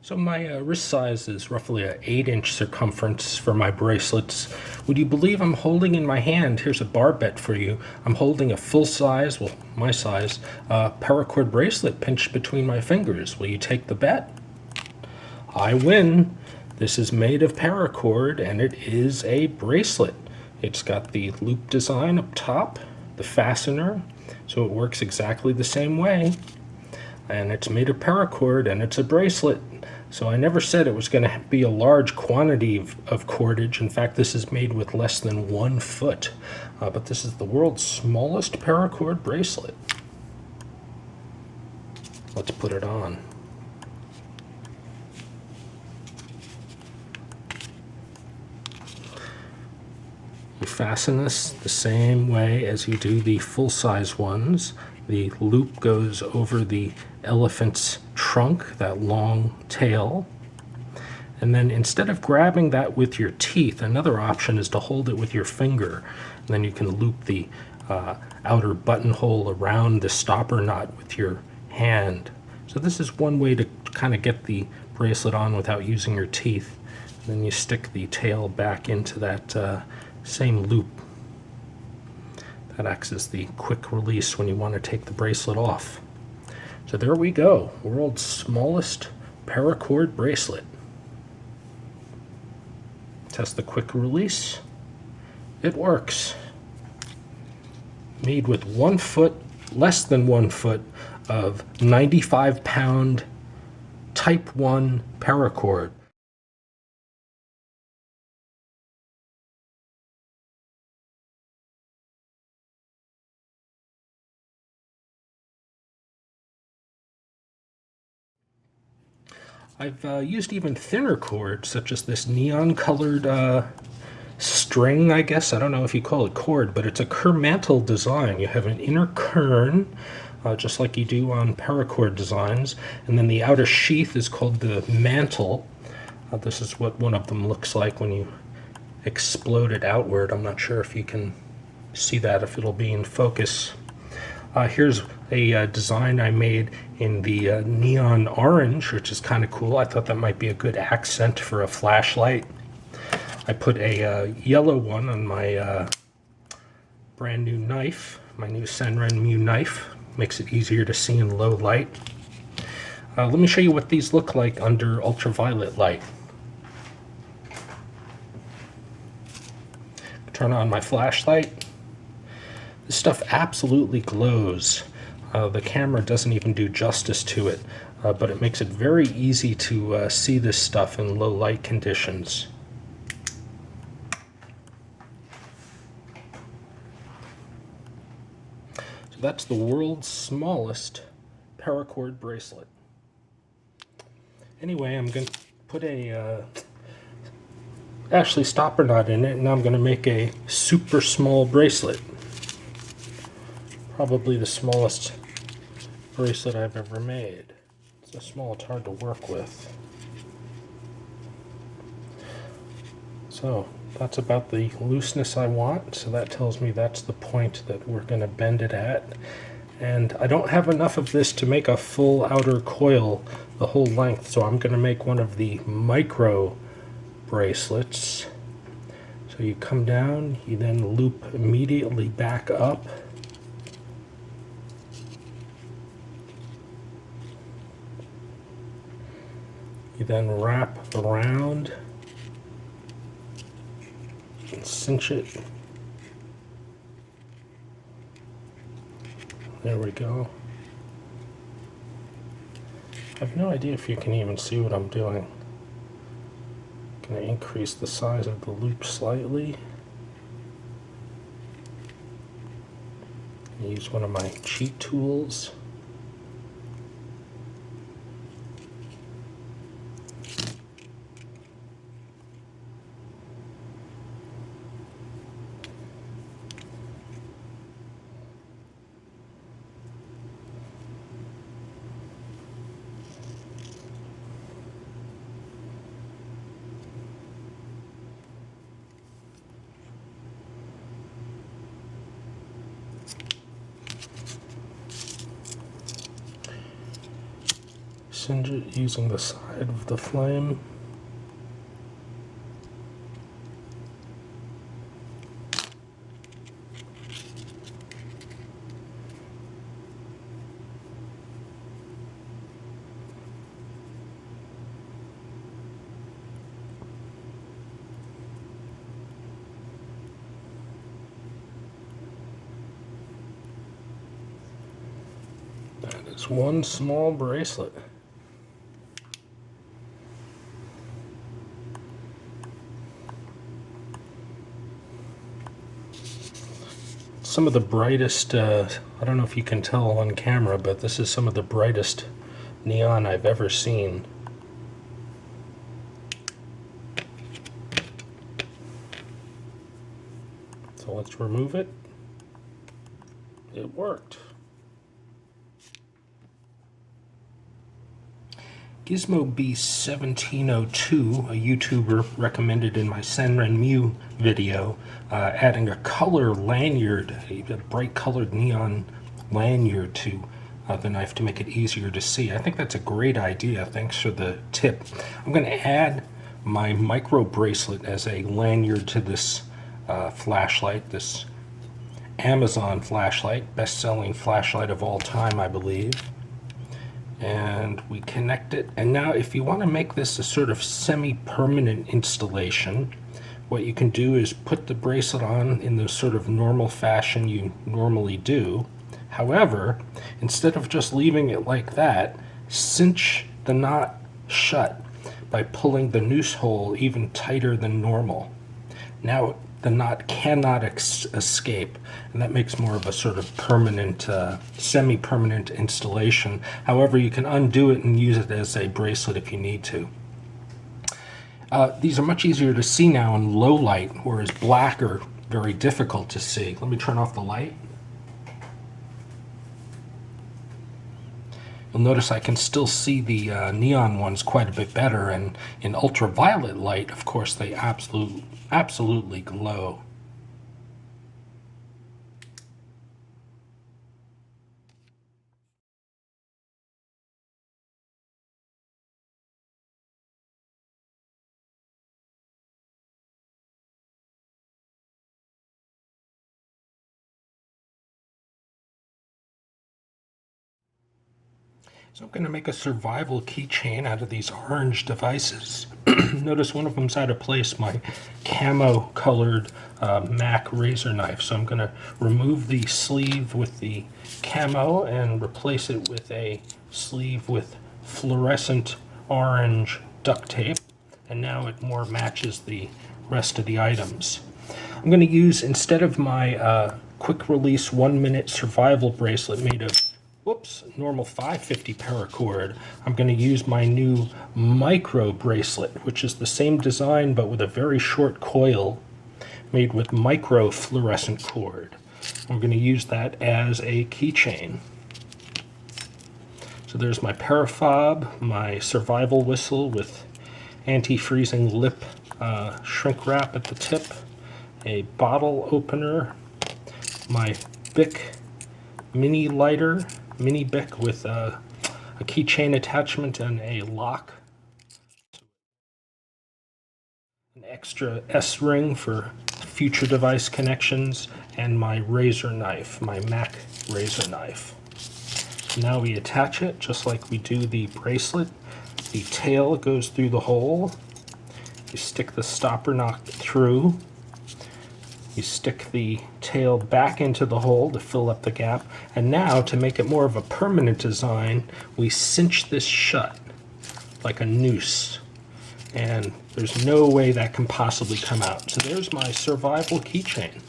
So my wrist size is roughly an 8-inch circumference for my bracelets. Would you believe I'm holding in my hand, here's a bar bet for you, I'm holding a full size, well, my size, paracord bracelet pinched between my fingers. Will you take the bet? I win. This is made of paracord and it is a bracelet. It's got the loop design up top, the fastener, so it works exactly the same way. And it's made of paracord and it's a bracelet. So I never said it was going to be a large quantity of cordage. In fact, this is made with less than 1 foot. But this is the world's smallest paracord bracelet. Let's put it on. You fasten this the same way as you do the full-size ones. The loop goes over the elephant's trunk, that long tail. And then instead of grabbing that with your teeth, another option is to hold it with your finger. And then you can loop the outer buttonhole around the stopper knot with your hand. So this is one way to kind of get the bracelet on without using your teeth. And then you stick the tail back into that same loop. That acts as the quick release when you want to take the bracelet off. So there we go, world's smallest paracord bracelet. Test the quick release. It works. Made with 1 foot, less than 1 foot of 95-pound Type 1 paracord. I've used even thinner cord, such as this neon-colored string, I guess. I don't know if you call it cord, but it's a kermantle design. You have an inner kern, just like you do on paracord designs, and then the outer sheath is called the mantle. This is what one of them looks like when you explode it outward. I'm not sure if you can see that, if it'll be in focus. Here's a design I made in the neon orange, which is kind of cool. I thought that might be a good accent for a flashlight. I put a yellow one on my brand new knife, my new Senran Mu knife. Makes it easier to see in low light. Let me show you what these look like under ultraviolet light. Turn on my flashlight. This stuff absolutely glows. The camera doesn't even do justice to it, but it makes it very easy to see this stuff in low light conditions. So that's the world's smallest paracord bracelet. Anyway, I'm going to put a stopper knot in it, and I'm going to make a super small bracelet. Probably the smallest bracelet I've ever made. It's so small it's hard to work with. So that's about the looseness I want, so that tells me that's the point that we're going to bend it at. And I don't have enough of this to make a full outer coil the whole length, so I'm going to make one of the micro bracelets. So you come down, you then loop immediately back up. You then wrap around and cinch it. There we go. I have no idea if you can even see what I'm doing. I'm going to increase the size of the loop slightly. Use one of my cheat tools. Singe it using the side of the flame. That is one small bracelet. Some of the brightest, I don't know if you can tell on camera, but this is some of the brightest neon I've ever seen. So let's remove it. It worked. Gizmo Beast 1702, a YouTuber, recommended in my Senren Mew video adding a color lanyard, a bright colored neon lanyard to the knife to make it easier to see. I think that's a great idea. Thanks for the tip. I'm going to add my micro bracelet as a lanyard to this flashlight, this Amazon flashlight, best-selling flashlight of all time, I believe. And we connect it. And now if you want to make this a sort of semi-permanent installation, what you can do is put the bracelet on in the sort of normal fashion you normally do. However, instead of just leaving it like that, cinch the knot shut by pulling the noose hole even tighter than normal. Now the knot cannot escape, and that makes more of a sort of permanent, semi-permanent installation. However, you can undo it and use it as a bracelet if you need to. These are much easier to see now in low light, whereas black are very difficult to see. Let me turn off the light. You'll notice I can still see the neon ones quite a bit better, and in ultraviolet light, of course, they absolutely glow. So I'm going to make a survival keychain out of these orange devices. Notice one of them's out of place, my camo colored Mac razor knife. So I'm going to remove the sleeve with the camo and replace it with a sleeve with fluorescent orange duct tape. And now it more matches the rest of the items. I'm going to use, instead of my quick release 1-minute survival bracelet made of normal 550 paracord, I'm going to use my new micro bracelet, which is the same design but with a very short coil made with micro fluorescent cord. I'm going to use that as a keychain. So there's my parafob, my survival whistle with anti-freezing lip shrink wrap at the tip, a bottle opener, my Bic mini lighter, mini Bic with a keychain attachment and a lock, an extra S-ring for future device connections, and my razor knife, my Mac razor knife. Now we attach it just like we do the bracelet. The tail goes through the hole. You stick the stopper knock through. You stick the tail back into the hole to fill up the gap. And now, to make it more of a permanent design, we cinch this shut like a noose. And there's no way that can possibly come out. So there's my survival keychain.